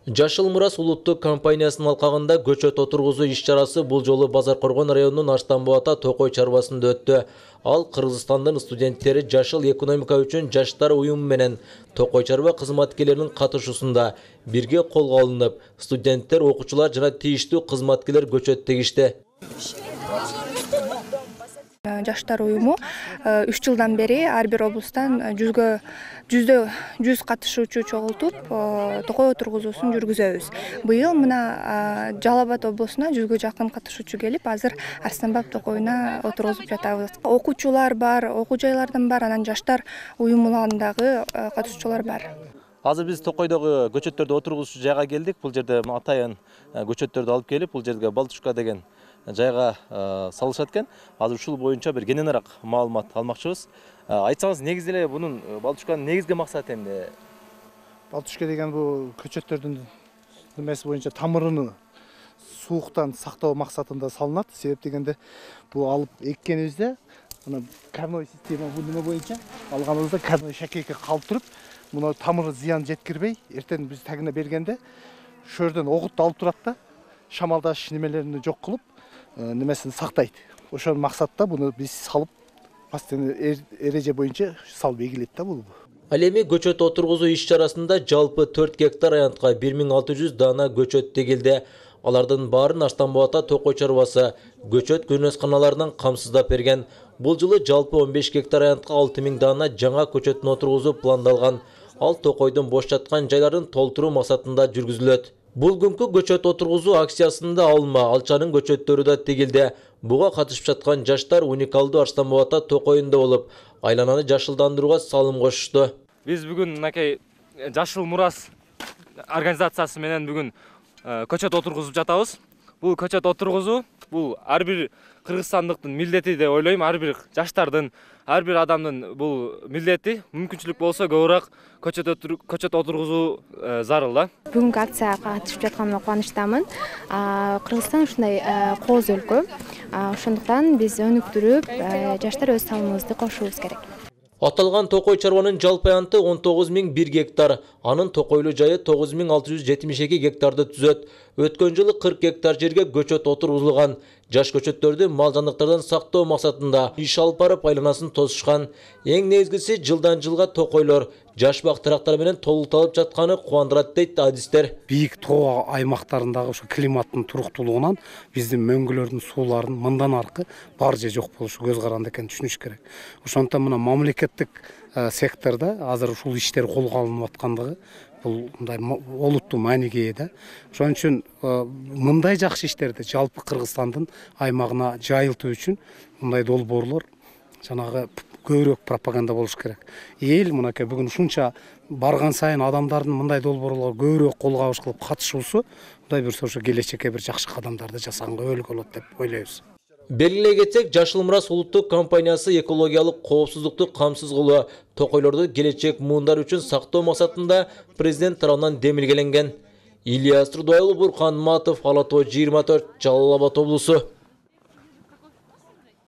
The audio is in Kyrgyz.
Жашыл Мурас улуттук компаниясынын алкагында көчөт отургузуу иш-чарасы бул жолу Базаркоргон районунун Арстанбуата Токой чарбасында өттү. Ал Кыргызстандын студенттери жашыл экономика үчүн жаштар уюму менен Токой чарба кызматкерлеринин катышуусунда бирге колго алынып, студенттер, окуучулар жана тийиштүү кызматкерлер көчөт тегишти. Жаштар уюму 3 жылдан бери ар бир облустан 100 катышуучу чогултуп, токой отургузуусун жүргүзөбүз. Быйыл мына Жалал Абад облусуна 100гө жакын катышуучу келип, азыр Арстанбаб токойуна отургузуп жатабыз. Окуучулар бар, окуу жайлардан бар, анан жаштар уюмундагы катышуучулар бар. Азыр биз Токойдогу көчөттөрдү отургузуучу жайга келдик. Бул жерде атайын көчөттөрдү алып келип, бул жерге Балтушка деген жайга салышат экен. Азыр ушул боюнча бир кененирээк маалымат алмакчыбыз. Айтсаңыз, негизи эле бунун Балтушканын негизги максаты эмне? Балтушка деген бул көчөттөрдүн немеси боюнча тамырыны сууктан сактоо максатында салынат. Себеп дегенде бул алып эккенибизде мына карной система бул неме боюнча алганыбызда карной шакейке калып туруп, муну тамыры зыян жеткирбей, эртең биз тагына бергенде шөрдөн огут алып турат да, шамалдаш немелерин жок кылып, немесин сактайт. Ошол максатта буну биз салып, постоянно эреже боюнча салып эгилет да бул. Ал эми көчөт отургузуу иш-чарасында жалпы 4 гектар аянтка 1600 дана көчөт тегилди. Алардын баарын Арстанбуата Токой чарбасы көчөт көрүнөсканаларынан камсыздап берген. Бул жылы жалпы 15 гектар аянтка 6000 дана жаңа көчөтүн отургузуу пландалган. Ал Токойдун бош жаткан жайларын толтуруу максатында жүргүзүлөт. Бул күнкү көчөт отургузуу акциясында алма, алчанын көчөттөрү да тегилди. Буга катышып жаткан жаштар уникалдуу Арстанбуата Токойунда болуп, айлананы жашылдандырууга салым кошушту. Биз бүгүн мынакей Жашыл Мурас организациясы менен бүгүн көчөт отургузуп жатабыз. Бул көчөт отургузуу бул ар бир кыргызстандыктын милдети деп ойлойм. Ар бир жаштардын, ар бир адамдын бул милдети. Мүмкүнчүлүк болсо көбүрөөк көчөт отургузуу зарыл да. Бүгүнкү акцияга катышып жатканыма кубанычтамын. Кыргызстан ушундай кооз өлкө. Ошондуктан биз өнүктүрүп, жаштар өз салымыбызды кошуубуз керек. Аталган Токой чарбанын жалпы аянты 19001 гектар, анын токойлуу жайы 9672 гектарды түзөт. Өткөн жылы 40 гектар жерге көчөт отургузулган. Жаш көчөттөрдү мал жандыктардан сактоо максатында иш алып барып айланасын тосушкан. Эң негизгиси жылдан жылга токойлор жаш бактырактар менен толукталып жатканы кубандырат дейт адистер. Бийик тоо аймактарындагы ушу климаттын туруктуулугунан биздин мөңгүлөрдүн сууларын мындан аркы бар же жок болушу көз каранды экенин түшүнүш керек. Ошондуктан мына мамлекеттик секторда азыр ушул иштер колго алынып аткандыгы бул мындай олуттуу мааниге ээ да. Ошон үчүн мындай жакшы иштерди жалпы Кыргызстандын аймагына жайылтуу үчүн мындай долбоорлор жанагы көбүрөөк пропаганда болуш керек. Эл мынакей бүгүн ушунча барган сайын адамдардын мындай долбоорлорго көбүрөөк кол кабыш кылып катышуусу мындай бир ошо келечекке бир жакшы кадамдарды жасаганга өбөлгө болот деп ойлойбуз. Белгилей кетсек, Жашыл Мурас улуттук компаниясы экологиялык коопсуздукту камсыз кылуу, токойлорду келечек муундар үчүн сактоо максатында президент тарабынан демилгеленген. Ильяс Турдуайлы, Буркан Матов, Ала Тоо 24, Жалал Абад облусу.